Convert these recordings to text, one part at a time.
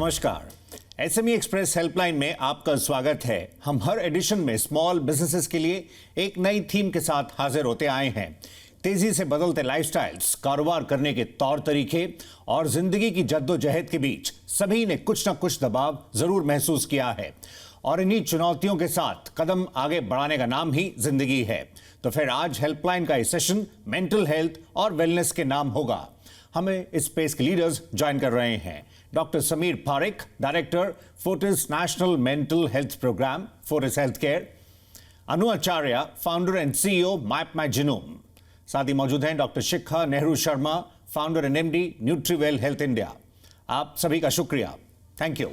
नमस्कार। SME express helpline में आपका स्वागत है। हम हर एडिशन में स्मॉल बिजनेसेस के लिए एक नई थीम के साथ हाजिर होते आए हैं। तेजी से बदलते लाइफस्टाइल्स, कारोबार करने के तौर तरीके और जिंदगी की जद्दोजहद के बीच सभी ने कुछ न कुछ दबाव जरूर महसूस किया है और इन्हीं चुनौतियों के साथ कदम आगे बढ़ाने का नाम ही जिंदगी है। तो फिर आज हेल्पलाइन का ये सेशन मेंटल हेल्थ और वेलनेस के नाम होगा। हमें इस स्पेस के लीडर्स ज्वाइन कर रहे हैं। Doctor Sameer Pareek, director Fortis national mental health programme, Fortis healthcare. Anu Acharya, founder and CEO map my genome. साथ ही मौजूद हैं doctor Shikha Nehru Sharma, founder and MD Nutriwel health India. आप सभी का शुक्रिया, थैंक यू।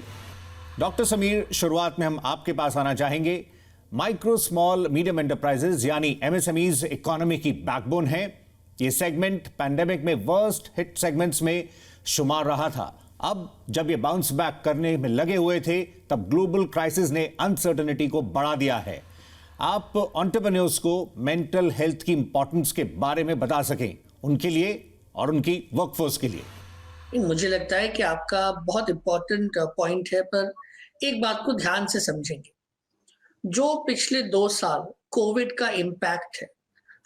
डॉक्टर समीर, शुरुआत में हम आपके पास आना चाहेंगे। माइक्रो स्मॉल मीडियम एंटरप्राइजेज यानी एमएसएमईज इकोनॉमी की बैकबोन है। ये सेगमेंट पैंडेमिक में वर्स्ट हिट सेगमेंट्स में शुमार रहा था। अब जब ये बाउंस बैक करने में लगे हुए थे, तब ग्लोबल क्राइसिस ने अनसर्टेनिटी को बढ़ा दिया है। आप एंटरप्रेन्योर्स को मेंटल हेल्थ की इंपॉर्टेंस के बारे में बता सकें, उनके लिए और उनकी वर्कफोर्स के लिए। मुझे लगता है कि आपका बहुत इंपॉर्टेंट पॉइंट है, पर एक बात को ध्यान से समझेंगे। जो पिछले 2 साल कोविड का इम्पैक्ट है,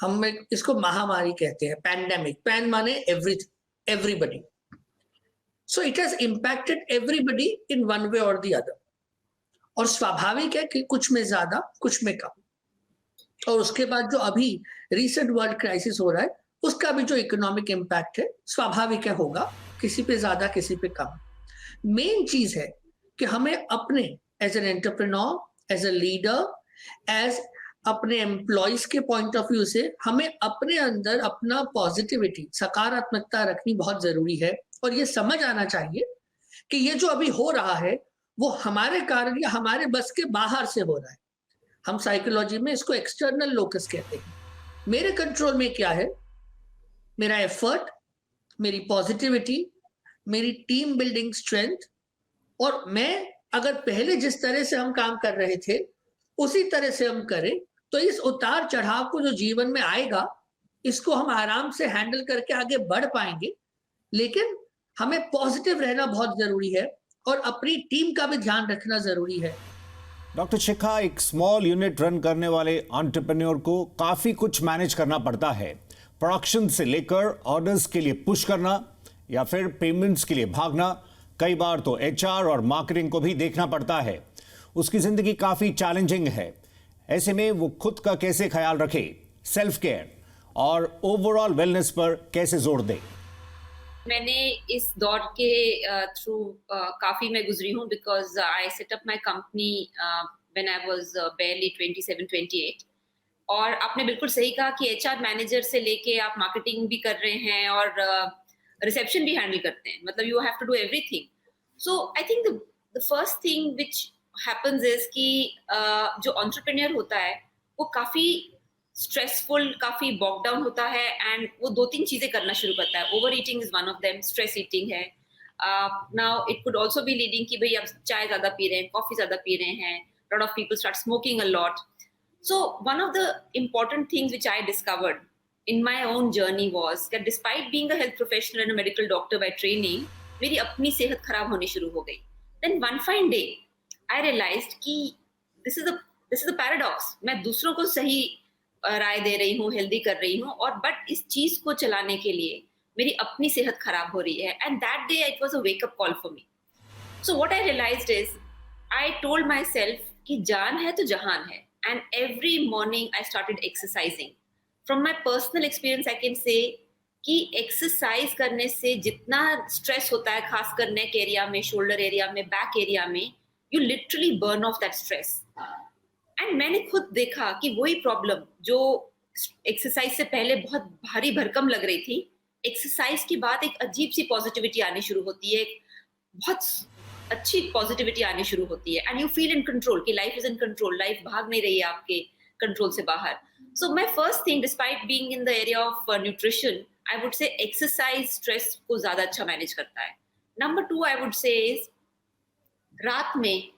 हम इसको महामारी कहते हैं, पैंडेमिक। पैन माने everybody. So it has impacted everybody in one way और द अदर। और स्वाभाविक है कि कुछ में ज्यादा, कुछ में कम। और उसके बाद जो अभी रिसेंट वर्ल्ड क्राइसिस हो रहा है, उसका भी जो इकोनॉमिक इम्पैक्ट है, स्वाभाविक है होगा, किसी पे ज्यादा, किसी पे कम। मेन चीज है कि हमें अपने as an entrepreneur, as a leader, as अपने एम्प्लॉयज के पॉइंट ऑफ व्यू से हमें अपने अंदर अपना पॉजिटिविटी, सकारात्मकता रखनी बहुत जरूरी है। और ये समझ आना चाहिए कि ये जो अभी हो रहा है वो हमारे कारण या हमारे बस के बाहर से हो रहा है। हम साइकोलॉजी में इसको एक्सटर्नल लोकस कहते हैं। मेरे कंट्रोल में क्या है? मेरा एफर्ट, मेरी पॉजिटिविटी, मेरी टीम बिल्डिंग स्ट्रेंथ। और मैं अगर पहले जिस तरह से हम काम कर रहे थे उसी तरह से हम करें, तो इस उतार चढ़ाव को जो जीवन में आएगा, इसको हम आराम से हैंडल करके आगे बढ़ पाएंगे। लेकिन हमें पॉजिटिव रहना बहुत जरूरी है और अपनी टीम का भी ध्यान रखना जरूरी है। डॉक्टर शिखा, एक स्मॉल यूनिट रन करने वाले एंटरप्रेन्योर को काफी कुछ मैनेज करना पड़ता है। प्रोडक्शन से लेकर ऑर्डर्स के लिए पुश करना या फिर पेमेंट्स के लिए भागना, कई बार तो एचआर और मार्केटिंग को भी देखना पड़ता है। उसकी जिंदगी काफी चैलेंजिंग है। ऐसे में वो खुद का कैसे ख्याल रखे, सेल्फ केयर और ओवरऑल वेलनेस पर कैसे जोर दे? मैंने इस दौर के थ्रू काफी मैं गुजरी हूँ, because I set up my company when I was barely 27-28। और आपने बिल्कुल सही कहा कि एचआर मैनेजर से लेके आप मार्केटिंग भी कर रहे हैं और रिसेप्शन भी हैंडल करते हैं, मतलब you have to do everything. So I think the first thing which happens is कि जो एंटरप्रेन्योर होता है वो काफी स्ट्रेसफुल, काफी बॉक डाउन होता है एंड वो 2-3 चीजें करना शुरू करता है। Over eating is one of them, stress eating है। Now it could also be leading कि भाई आप चाय ज्यादा पी रहे हैं, कॉफी ज्यादा पी रहे हैं। Lot of people start smoking a lot. So one of the important things which I discovered in my own journey was that despite being a health professional and a medical doctor by training, मेरी अपनी सेहत खराब होनी शुरू हो गई। Then one fine day, I realized कि this is the paradox। मैं दूसरों को सही राय दे रही हूँ, हेल्दी कर रही हूँ, और बट इस चीज को चलाने के लिए मेरी अपनी सेहत खराब हो रही है। And that day it was a wake up call for me। So what I realized is I told myself कि जान है तो जहान है। And every morning I started exercising। From my personal experience I can say कि exercise करने से जितना स्ट्रेस होता है, खासकर नेक एरिया में, शोल्डर एरिया में, बैक एरिया में, you literally burn of that stress. And मैंने खुद देखा कि वही प्रॉब्लम जो एक्सरसाइज से पहले बहुत भारी भरकम लग रही थी, एक्सरसाइज के बाद एक अजीब सी पॉजिटिविटी आनी शुरू होती है, एक बहुत अच्छी पॉजिटिविटी आनी शुरू होती है and you feel in control कि life is in control, life भाग नहीं रही है आपके कंट्रोल से बाहर। So my first thing, despite being in the area of nutrition, I would say exercise stress को ज़्यादा अच्छा manage करता है। Number 2, I would say is रात में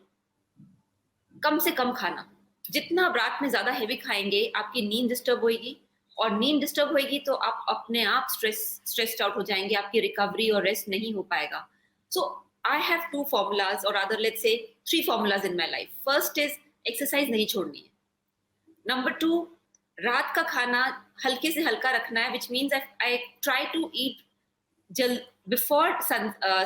कम से कम खाना। जितना आप रात में ज़्यादा heavy खाएंगे, आपकी नींद डिस्टर्ब होगी, और नींद डिस्टर्ब होगी तो आप अपने आप स्ट्रेस्ड आउट हो जाएंगे, आपकी रिकवरी और रेस्ट नहीं हो पाएगा। So I have 2 formulas, or rather, let's say 3 formulas in my life. First is exercise नहीं छोड़नी है. Number 2, रात का खाना हल्के से हल्का रखना है, which means I try to eat before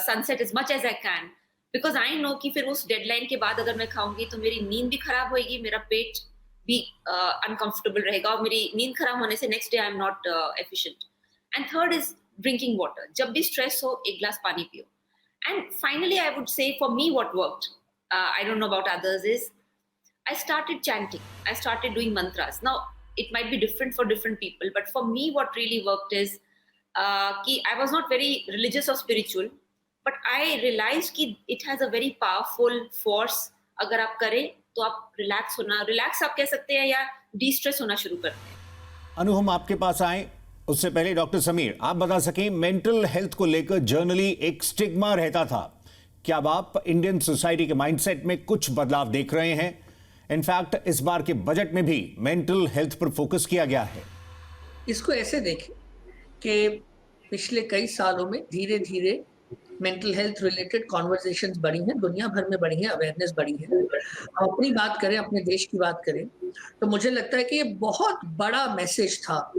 sunset as much as I can, because I know कि फिर उस डेडलाइन के बाद अगर मैं खाऊंगी तो मेरी नींद भी खराब होएगी, मेरा पेट भी uncomfortable रहेगा, और मेरी नींद खराब होने से next day I am not efficient. And third is drinking water. जब भी stress हो, एक glass पानी पियो. And finally, I would say for me what worked, I don't know about others, is I started chanting. I started doing mantras. Now, it might be different for different people, but for me what really worked is कि I was not very religious or spiritual, but I realized कि it has a very powerful force. अगर आप करें तो आप relax आप कह सकते हैं, या de-stress होना शुरू करते हैं. अनु, हम आपके पास आए उससे पहले डॉक्टर समीर, आप बता सकें, मेंटल हेल्थ को लेकर जर्नली एक स्टिग्मा रहता था. क्या अब आप इंडियन सोसाइटी के माइंडसेट में कुछ बदलाव देख रहे हैं? इनफैक्ट इस बार के बजट में भी मेंटल हेल्थ पर फोकस किया गया है. इसको ऐसे देखें कि पिछले कई सालों में धीरे धीरे मेंटल हेल्थ रिलेटेड कॉन्वर्सेशंस बढ़ी हैं, दुनिया भर में बढ़ी है, अवेयरनेस बढ़ी है. हम अपनी बात करें, अपने देश की बात करें, तो मुझे लगता है कि ये बहुत बड़ा मैसेज था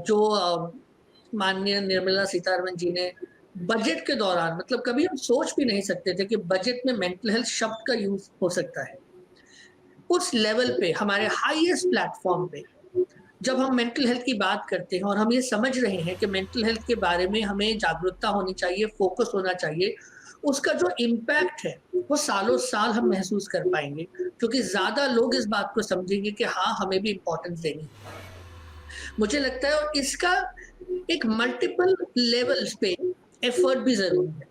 जो माननीय निर्मला सीतारमण जी ने बजट के दौरान, मतलब कभी हम सोच भी नहीं सकते थे कि बजट में मेंटल हेल्थ शब्द का यूज हो सकता है. उस लेवल पे, हमारे हाईएस्ट प्लेटफॉर्म पे जब हम मेंटल हेल्थ की बात करते हैं और हम ये समझ रहे हैं कि मेंटल हेल्थ के बारे में हमें जागरूकता होनी चाहिए, फोकस होना चाहिए, उसका जो इम्पैक्ट है वो सालों साल हम महसूस कर पाएंगे, क्योंकि ज्यादा लोग इस बात को समझेंगे कि हाँ, हमें भी इम्पोर्टेंस देनी है. मुझे लगता है और इसका एक मल्टीपल लेवल्स पे एफर्ट भी जरूरी है.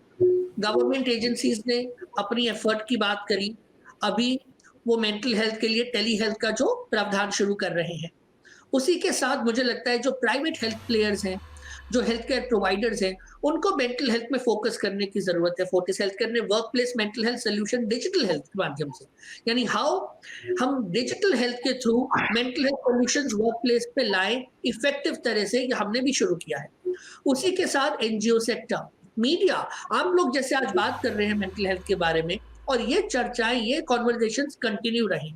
गवर्नमेंट एजेंसीज ने अपनी एफर्ट की बात करी. अभी वो मेंटल हेल्थ के लिए टेली हेल्थ का जो प्रावधान शुरू कर रहे हैं, उसी के साथ मुझे लगता है जो प्राइवेट हेल्थ प्लेयर्स हैं, जो हेल्थ केयर प्रोवाइडर्स हैं, उनको मेंटल हेल्थ में फोकस करने की जरूरत है. फोर्टिस हेल्थ केयर ने work place mental health solution digital health के माध्यम से, यानी हाउ हम डिजिटल हेल्थ के through mental health solutions work place पे लाए इफेक्टिव तरह से, ये हमने भी शुरू किया है. उसी के साथ एनजीओ सेक्टर, मीडिया, आप लोग जैसे आज बात कर रहे हैं मेंटल हेल्थ के बारे में, और ये चर्चाएं, ये कॉन्वर्सेशंस कंटिन्यू रहें.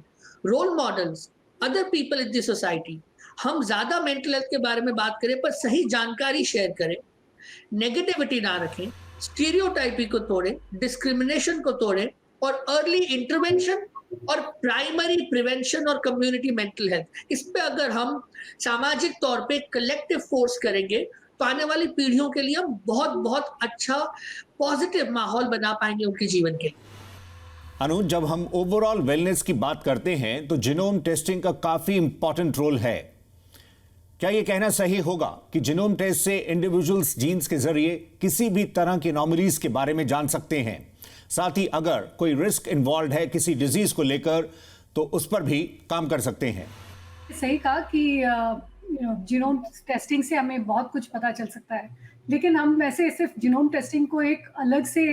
Role models, other people in the society, हम ज्यादा मेंटल हेल्थ के बारे में बात करें पर सही जानकारी शेयर करें, नेगेटिविटी ना रखें, स्टीरियोटाइपिंग को तोड़ें, डिस्क्रिमिनेशन को तोड़ें, और अर्ली इंटरवेंशन और प्राइमरी प्रिवेंशन और कम्युनिटी मेंटल हेल्थ, इस पे अगर हम सामाजिक तौर पे कलेक्टिव फोर्स करेंगे तो आने वाली पीढ़ियों के लिए हम बहुत बहुत अच्छा पॉजिटिव माहौल बना पाएंगे उनके जीवन के लिए. अनु, जब हम ओवरऑल वेलनेस की बात करते हैं तो जीनोम टेस्टिंग का काफी इंपॉर्टेंट रोल है. क्या यह कहना सही होगा कि जीनोम टेस्ट से इंडिविजुअल्स जीन्स के जरिए किसी भी तरह की एनोमलीज के बारे में जान सकते हैं? साथ ही अगर कोई रिस्क इन्वॉल्व है किसी डिजीज को लेकर तो उस पर भी काम कर सकते हैं. सही कहा कि जीनोम टेस्टिंग से हमें बहुत कुछ पता चल सकता है, लेकिन हम वैसे सिर्फ जीनोम टेस्टिंग को एक अलग से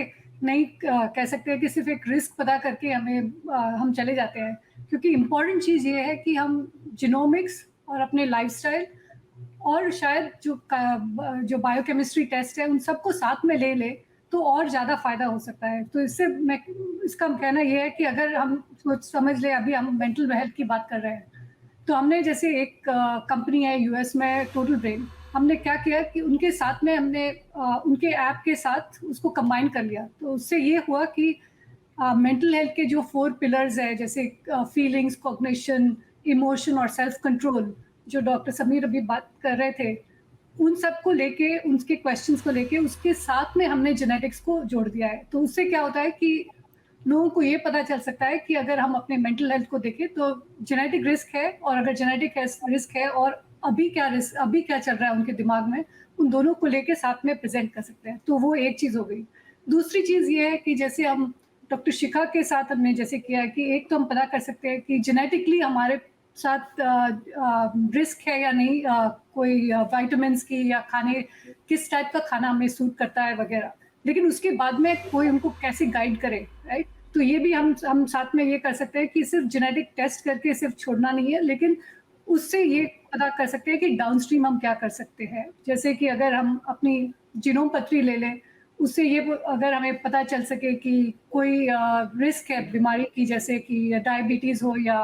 नहीं कह सकते हैं कि सिर्फ एक रिस्क पता करके हम चले जाते हैं, क्योंकि इम्पॉर्टेंट चीज़ ये है कि हम जीनोमिक्स और अपने लाइफस्टाइल और शायद जो बायोकेमिस्ट्री टेस्ट है उन सबको साथ में ले तो और ज़्यादा फायदा हो सकता है. तो इसका कहना ये है कि अगर हम कुछ समझ ले, अभी हम मेंटल हेल्थ की बात कर रहे हैं, तो हमने जैसे एक कंपनी है यूएस में, टोटल ब्रेन, हमने क्या किया कि उनके साथ में हमने उनके ऐप के साथ उसको कंबाइन कर लिया. तो उससे ये हुआ कि मेंटल हेल्थ के जो 4 पिलर्स है, जैसे फीलिंग्स, कॉग्निशन, इमोशन और सेल्फ कंट्रोल, जो डॉक्टर समीर अभी बात कर रहे थे, उन सब को लेके, उनके क्वेश्चंस को लेके उसके साथ में हमने जेनेटिक्स को जोड़ दिया है. तो उससे क्या होता है कि लोगों को ये पता चल सकता है कि अगर हम अपने मेंटल हेल्थ को देखें तो जेनेटिक रिस्क है, और अगर जेनेटिक रिस्क है और अभी क्या चल रहा है उनके दिमाग में, उन दोनों को लेके साथ में प्रेजेंट कर सकते हैं. तो वो एक चीज़ हो गई. दूसरी चीज़ ये है कि जैसे हम डॉक्टर शिखा के साथ हमने जैसे किया कि एक तो हम पता कर सकते हैं कि जेनेटिकली हमारे साथ रिस्क है या नहीं, कोई विटामिन्स की, या खाने किस टाइप का खाना हमें सूट करता है वगैरह. लेकिन उसके बाद में कोई उनको कैसे गाइड करे, राइट? तो ये भी हम साथ में ये कर सकते हैं कि सिर्फ जेनेटिक टेस्ट करके सिर्फ छोड़ना नहीं है, लेकिन उससे ये पता कर सकते हैं कि डाउनस्ट्रीम हम क्या कर सकते हैं. जैसे कि अगर हम अपनी जीनोम पत्री ले लें उससे ये अगर हमें पता चल सके कि कोई रिस्क है बीमारी की, जैसे कि डायबिटीज़ हो या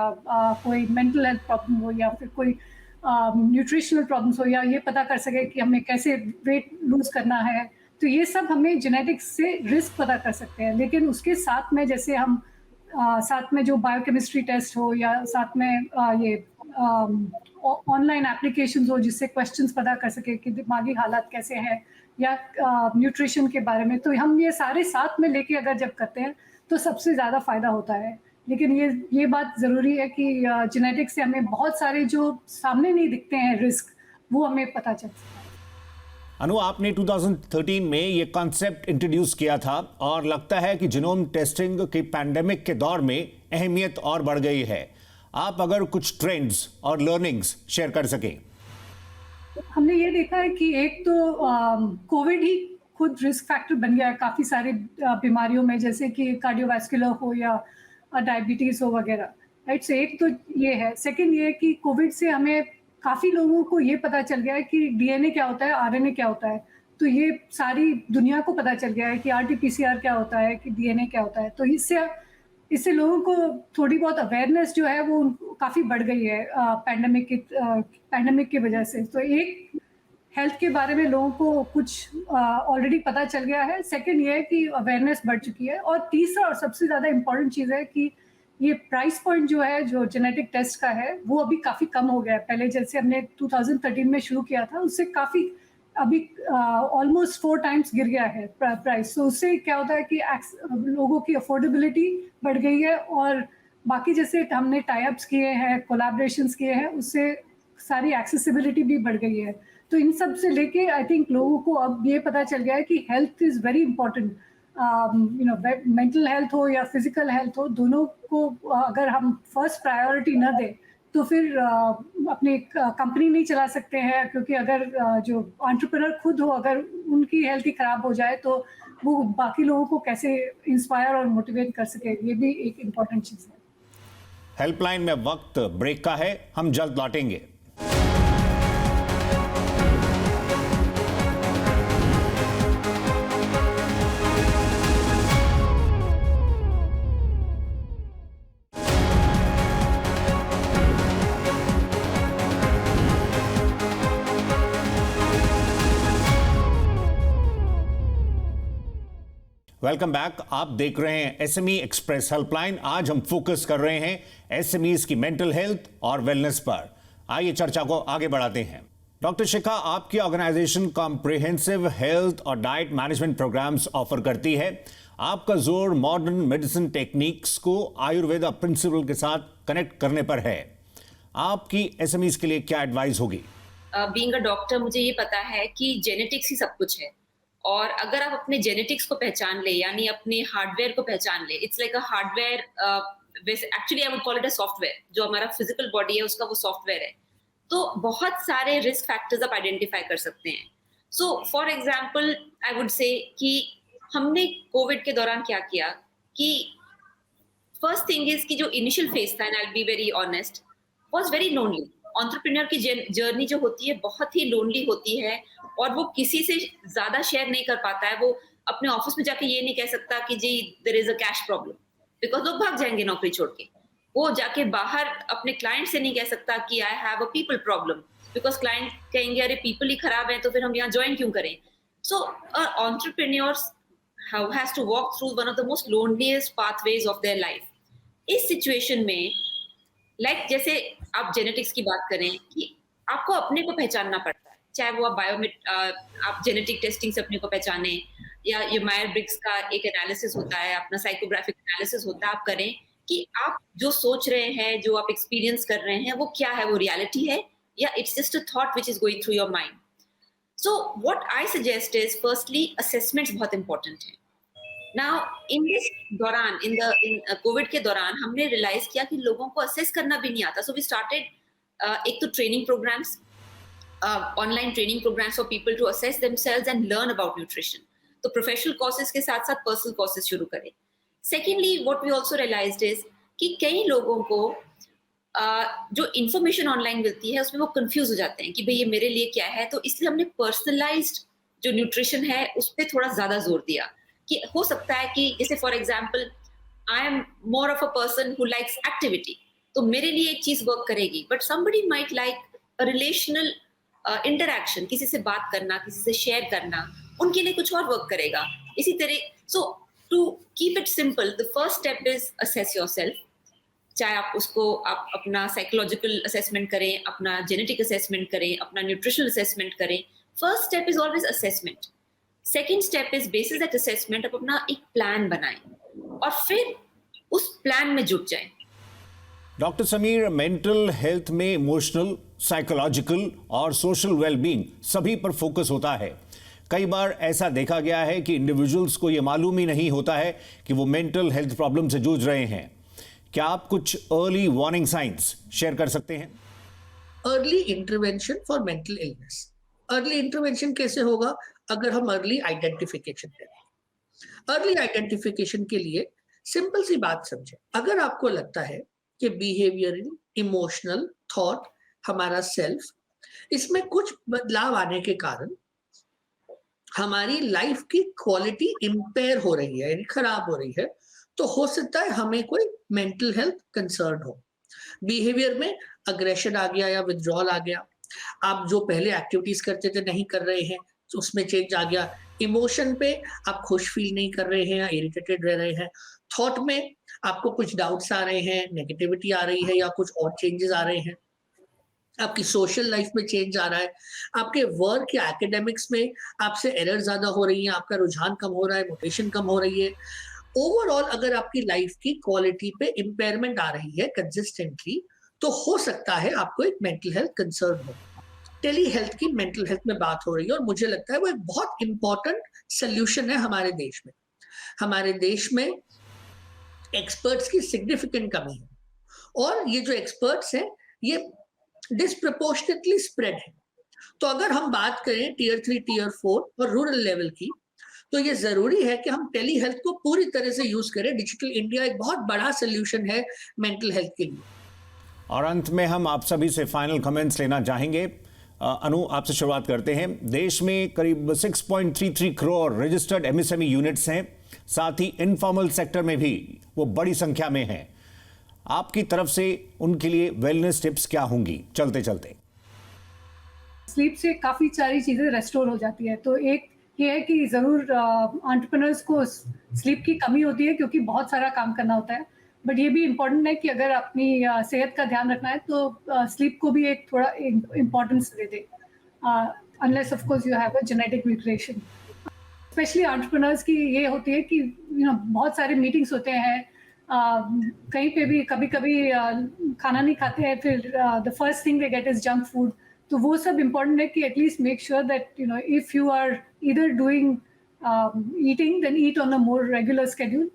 कोई मेंटल हेल्थ प्रॉब्लम हो या फिर कोई न्यूट्रिशनल प्रॉब्लम्स हो, या ये पता कर सके कि हमें कैसे वेट लूज़ करना है, तो ये सब हमें जेनेटिक्स से रिस्क पता कर सकते हैं। लेकिन उसके साथ में जैसे हम साथ में जो बायोकेमिस्ट्री टेस्ट हो या साथ में ये ऑनलाइन एप्लीकेशंस हो जिससे क्वेश्चंस पता कर सके कि दिमागी हालत कैसे है, या न्यूट्रिशन के बारे में, तो हम ये सारे साथ में लेके अगर जब करते हैं तो सबसे ज़्यादा फ़ायदा होता है। लेकिन ये बात ज़रूरी है कि जेनेटिक्स से हमें बहुत सारे जो सामने नहीं दिखते हैं रिस्क, वो हमें पता चल सकता है। अनु, आपने 2013 में ये कॉन्सेप्ट इंट्रोड्यूस किया था और लगता है कि जीनोम टेस्टिंग की पैंडेमिक के दौर में अहमियत और बढ़ गई है। आप अगर कुछ ट्रेंड्स और लर्निंग्स शेयर कर सकें। हमने ये देखा है कि एक तो कोविड ही खुद रिस्क फैक्टर बन गया है काफ़ी सारी बीमारियों में, जैसे कि कार्डियोवैस्कुलर हो या डायबिटीज़ हो वगैरह, राइट? सो एक तो ये है। सेकंड ये है कि कोविड से हमें काफ़ी लोगों को ये पता चल गया है कि डीएनए क्या होता है, आरएनए क्या होता है। तो ये सारी दुनिया को पता चल गया है कि आरटी-पीसीआर क्या होता है, कि डीएनए क्या होता है। तो इससे लोगों को थोड़ी बहुत अवेयरनेस जो है वो काफ़ी बढ़ गई है पैंडेमिक की वजह से। तो एक हेल्थ के बारे में लोगों को कुछ ऑलरेडी पता चल गया है। सेकंड ये है कि अवेयरनेस बढ़ चुकी है, और तीसरा और सबसे ज़्यादा इम्पोर्टेंट चीज़ है कि ये प्राइस पॉइंट जो है जो जेनेटिक टेस्ट का है वो अभी काफ़ी कम हो गया है। पहले जैसे हमने 2013 में शुरू किया था, उससे काफ़ी अभी ऑलमोस्ट 4 टाइम्स गिर गया है प्राइस। तो उससे क्या होता है कि लोगों की अफोर्डेबिलिटी बढ़ गई है, और बाकी जैसे हमने टाई अप्स किए हैं, कोलैबोरेशंस किए हैं, उससे सारी एक्सेसिबिलिटी भी बढ़ गई है। तो इन सब से लेके आई थिंक लोगों को अब ये पता चल गया है कि health is very important. Mental health हो या फिजिकल हेल्थ हो, दोनों को अगर हम फर्स्ट प्रायोरिटी न दें तो फिर अपनी कंपनी नहीं चला सकते हैं, क्योंकि अगर जो एंटरप्रेन्योर खुद हो, अगर उनकी हेल्थ ही खराब हो जाए तो वो बाकी लोगों को कैसे इंस्पायर और मोटिवेट कर सके, ये भी एक इम्पॉर्टेंट चीज़ है। हेल्पलाइन में वक्त ब्रेक का है, हम जल्द लौटेंगे। Welcome back. आप देख रहे हैं एसएमई एक्सप्रेस हेल्पलाइन। आज हम फोकस कर रहे हैं एसएमईज की मेंटल हेल्थ और वेलनेस पर। आइए चर्चा को आगे बढ़ाते हैं। डॉक्टर शिखा, आपकी ऑर्गेनाइजेशन कॉम्प्रिहेंसिव हेल्थ और डाइट मैनेजमेंट प्रोग्राम्स ऑफर करती है। आपका जोर मॉडर्न मेडिसिन टेक्निक्स को आयुर्वेदा प्रिंसिपल के साथ कनेक्ट करने पर है। आपकी एसएमईज के लिए क्या एडवाइस होगी? बीइंग अ डॉक्टर मुझे ये पता है कि जेनेटिक्स ही सब कुछ है, और अगर आप अपने जेनेटिक्स को पहचान ले, यानी अपने हार्डवेयर को पहचान ले, it's like a hardware, actually I would call it a software. जो हमारा फिजिकल बॉडी है उसका वो सॉफ्टवेयर है। तो बहुत सारे रिस्क फैक्टर्स आप आइडेंटिफाई कर सकते हैं। So for example I would say कि हमने कोविड के दौरान क्या किया कि फर्स्ट थिंग इज कि जो इनिशियल फेज था, and I will be very honest, was very lonely. Entrepreneur की जर्नी जो होती है बहुत ही लोनली होती है, और वो किसी से ज्यादा शेयर नहीं कर पाता है। वो अपने ऑफिस में जाके ये नहीं कह सकता कि जी there is a cash problem, because लोग भाग जाएंगे नौकरी छोड़ के। वो जाके बाहर अपने क्लाइंट से नहीं कह सकता कि I have a people problem, because client कहेंगे अरे पीपल ही खराब है तो फिर हम यहाँ ज्वाइन क्यों करें। So entrepreneurs has to walk through one of the most loneliest pathways of their life. इस सिचुएशन में जैसे आप जेनेटिक्स की बात करें कि आपको अपने को पहचानना पड़ता है, चाहे वो आप जेनेटिक टेस्टिंग से अपने को पहचाने, या ये मायर ब्रिग्स का एक एनालिसिस होता है, अपना साइकोग्राफिक एनालिसिस होता है, आप करें कि आप जो सोच रहे हैं, जो आप एक्सपीरियंस कर रहे हैं, वो क्या है, वो रियलिटी है या it's just a thought which is going through your mind. So what I suggest is firstly assessments बहुत इंपॉर्टेंट है। नाउ इन दिस दौरान, इन कोविड के दौरान हमने रियलाइज किया कि लोगों को असेस करना भी नहीं आता। सो वी स्टार्टेड एक तो training programmes, online training programmes for people to assess themselves and learn about nutrition. तो प्रोफेशनल कोर्सेज के साथ साथ पर्सनल कोर्सेज शुरू करें। Secondly what we also realised is कि कई लोगों को जो इन्फॉर्मेशन ऑनलाइन मिलती है उसमें वो कंफ्यूज हो जाते हैं कि भाई ये मेरे लिए क्या है। तो इसलिए हमने पर्सनलाइज्ड जो न्यूट्रिशन है उस पर थोड़ा ज्यादा जोर दिया कि हो सकता है कि जैसे for example I am more of a person who likes activity, तो मेरे लिए एक चीज वर्क करेगी, but somebody might like a relational interaction, किसी से बात करना, किसी से शेयर करना, उनके लिए कुछ और वर्क करेगा। इसी तरह so to keep it simple, the first step is assess yourself. चाहे आप अपना साइकोलॉजिकल असेसमेंट करें, अपना जेनेटिक असेसमेंट करें, अपना न्यूट्रिशनल असेसमेंट करें। First step is always assessment. Second step is basis that assessment आप अपना एक प्लान बनाएं और फिर उस प्लान में जुट जाएं। डॉक्टर समीर, मेंटल हेल्थ में इमोशनल, साइकोलॉजिकल और सोशल वेलबींग सभी पर फोकस होता है। कई बार ऐसा देखा गया है कि इंडिविजुअल्स को यह मालूम ही नहीं होता है कि वो मेंटल हेल्थ प्रॉब्लम से जूझ रहे हैं। क्या आप कुछ अर्ली वार्निंग साइंस शेयर कर सकते हैं? Early intervention for mental illness. Early intervention कैसे होगा? अगर हम अर्ली आइडेंटिफिकेशन करें। अर्ली आइडेंटिफिकेशन के लिए सिंपल सी बात समझें। अगर आपको लगता है कि बिहेवियरल, इमोशनल, थॉट, हमारा सेल्फ, इसमें कुछ बदलाव आने के कारण हमारी लाइफ की क्वालिटी इंपेयर हो रही है, यानी खराब हो रही है, तो हो सकता है हमें कोई मेंटल हेल्थ कंसर्न हो। बिहेवियर में अग्रेशन आ गया या विथड्रॉल आ गया, आप जो पहले एक्टिविटीज करते थे नहीं कर रहे हैं, तो उसमें चेंज आ गया। इमोशन पे आप खुश फील नहीं कर रहे हैं या इरिटेटेड रह रहे हैं। थॉट में आपको कुछ डाउट्स आ रहे हैं, नेगेटिविटी आ रही है या कुछ और चेंजेस आ रहे हैं। आपकी सोशल लाइफ में चेंज आ रहा है, आपके वर्क या एकेडमिक्स में आपसे एरर ज्यादा हो रही है, आपका रुझान कम हो रहा है, मोटिवेशन कम हो रही है। ओवरऑल अगर आपकी लाइफ की क्वालिटी पे इम्पेयरमेंट आ रही है कंसिस्टेंटली, तो हो सकता है आपको एक मेंटल हेल्थ कंसर्न हो। टेली हेल्थ की मेंटल हेल्थ में बात हो रही है और मुझे लगता है वो एक बहुत इंपॉर्टेंट सोल्यूशन है हमारे देश में। हमारे देश में एक्सपर्ट्स की सिग्निफिकेंट कमी है और ये जो एक्सपर्ट्स हैं ये डिस्प्रपोर्शनेटली स्प्रेड है। तो अगर हम बात करें टीयर 3, टीयर 4 और रूरल लेवल की, तो ये जरूरी है कि हम टेली हेल्थ को पूरी तरह से यूज करें। डिजिटल इंडिया एक बहुत बड़ा सोल्यूशन है मेंटल हेल्थ के लिए। और अंत में हम आप सभी से फाइनल कमेंट्स लेना चाहेंगे। अनु, आपसे शुरुआत करते हैं। देश में करीब 6.33 करोड़ रजिस्टर्ड एमएसएमई यूनिट्स हैं, साथ ही इनफॉर्मल सेक्टर में भी वो बड़ी संख्या में हैं। आपकी तरफ से उनके लिए वेलनेस टिप्स क्या होंगी चलते चलते? स्लीप से काफ़ी सारी चीज़ें रेस्टोर हो जाती है। तो एक ये है कि ज़रूर एंटरप्रेन्योर्स को स्लीप की कमी होती है क्योंकि बहुत सारा काम करना होता है। बट ये भी इम्पोर्टेंट है कि अगर अपनी सेहत का ध्यान रखना है तो स्लीप को भी एक थोड़ा importance they they, unless of course you have a genetic mutation. Specially entrepreneurs की ये होती है कि बहुत सारे मीटिंग्स होते हैं, कहीं पे भी कभी कभी खाना नहीं खाते हैं, फिर the first thing they get is junk food. तो वो सब इम्पोर्टेंट है कि at least make sure that if you are either doing eating, then eat on a more regular schedule,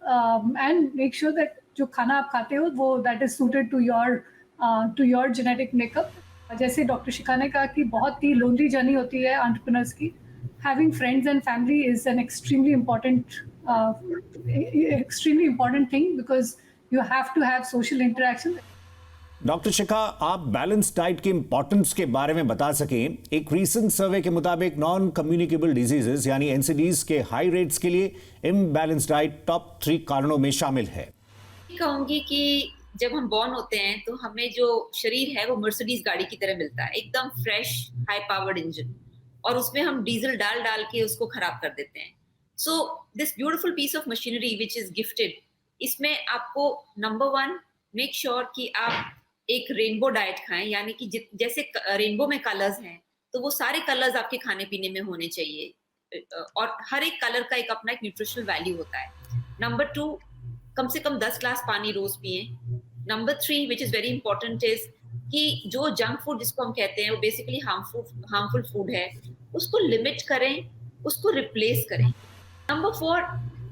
and make sure that जो खाना आप खाते हो वो that is suited to your genetic makeup. जैसे डॉक्टर शिखा ने कहा कि बहुत ही लोनली जर्नी होती है एंटरप्रेन्योर्स की। Having friends and family is an extremely important thing because you have to have social interaction. Doctor Shikha, आप बैलेंस डाइट के इंपॉर्टेंस के बारे में बता सकें। एक रीसेंट सर्वे के मुताबिक नॉन कम्युनिकेबल डिजीजेस यानी एनसीडीज के हाई रेट्स के लिए इम्बैलेंस डाइट टॉप 3 कारणों में शामिल है। कहूंगी कि जब हम बॉर्न होते हैं तो हमें जो शरीर है वो मर्सिडीज गाड़ी की तरह मिलता है, एकदम फ्रेश हाई पावर्ड इंजन, और उसमें हम डीजल डाल डाल के उसको खराब कर देते हैं। So this beautiful piece of machinery which is gifted, इसमें आपको नंबर 1 मेक श्योर कि आप एक रेनबो डाइट खाएं, यानी कि जैसे रेनबो में कलर्स हैं तो वो सारे कलर्स आपके खाने पीने में होने चाहिए, और हर एक कलर का एक अपना एक न्यूट्रिशनल वैल्यू होता है। नंबर 2, कम से कम 10 ग्लास पानी रोज पिए। Number 3 which is very important is कि जो जंक फूड जिसको हम कहते हैं वो बेसिकली हार्मफुल फूड है, उसको लिमिट करें, उसको रिप्लेस करें। Number 4,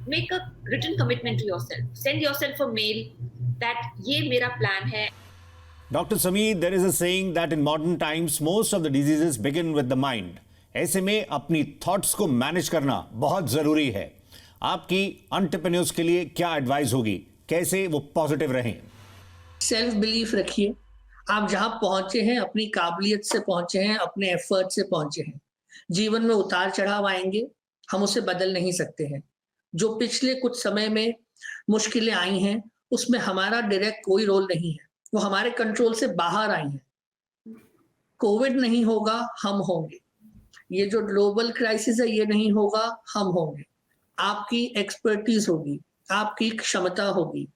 make a written commitment to yourself, send yourself a mail that ये मेरा प्लान है। Doctor Sameer, there is a saying that in modern times most of the diseases begin with the mind. ऐसे में अपनी thoughts को manage करना बहुत जरूरी है। आपकी एंटरप्रेन्योर्स के लिए क्या एडवाइस होगी, कैसे वो पॉजिटिव रहें? सेल्फ बिलीफ रखिए। आप जहां पहुंचे हैं अपनी काबिलियत से पहुंचे हैं, अपने एफर्ट से पहुंचे हैं। जीवन में उतार चढ़ाव आएंगे, हम उसे बदल नहीं सकते हैं। जो पिछले कुछ समय में मुश्किलें आई हैं, उसमें हमारा डायरेक्ट कोई रोल नहीं है, वो हमारे कंट्रोल से बाहर आई हैं। कोविड नहीं होगा, हम होंगे। ये जो ग्लोबल क्राइसिस है, ये नहीं होगा, हम होंगे। आपकी एक्सपर्टीज होगी, आपकी क्षमता होगी,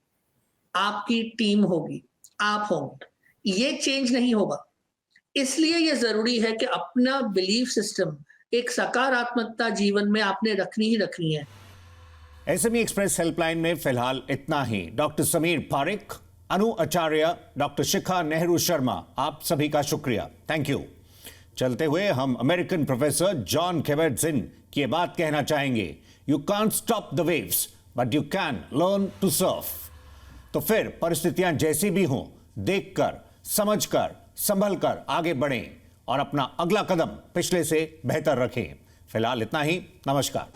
आपकी टीम होगी, आप होंगे। ये चेंज नहीं होगा। इसलिए ये जरूरी है कि अपना बिलीफ सिस्टम, एक सकारात्मकता जीवन में आपने रखनी ही रखनी है। एसएमई एक्सप्रेस हेल्पलाइन में फिलहाल इतना ही। डॉक्टर समीर पारिक, अनु आचार्य, डॉक्टर शिखा नेहरू शर्मा, आप सभी का शुक्रिया, थैंक यू। चलते हुए हम अमेरिकन प्रोफेसर जॉन कैबर्ट-जिन की ये बात कहना चाहेंगे, you can't stop the waves but you can learn to surf. तो फिर परिस्थितियां जैसी भी हों, देखकर, समझकर, संभलकर आगे बढ़ें और अपना अगला कदम पिछले से बेहतर रखें। फिलहाल इतना ही, नमस्कार।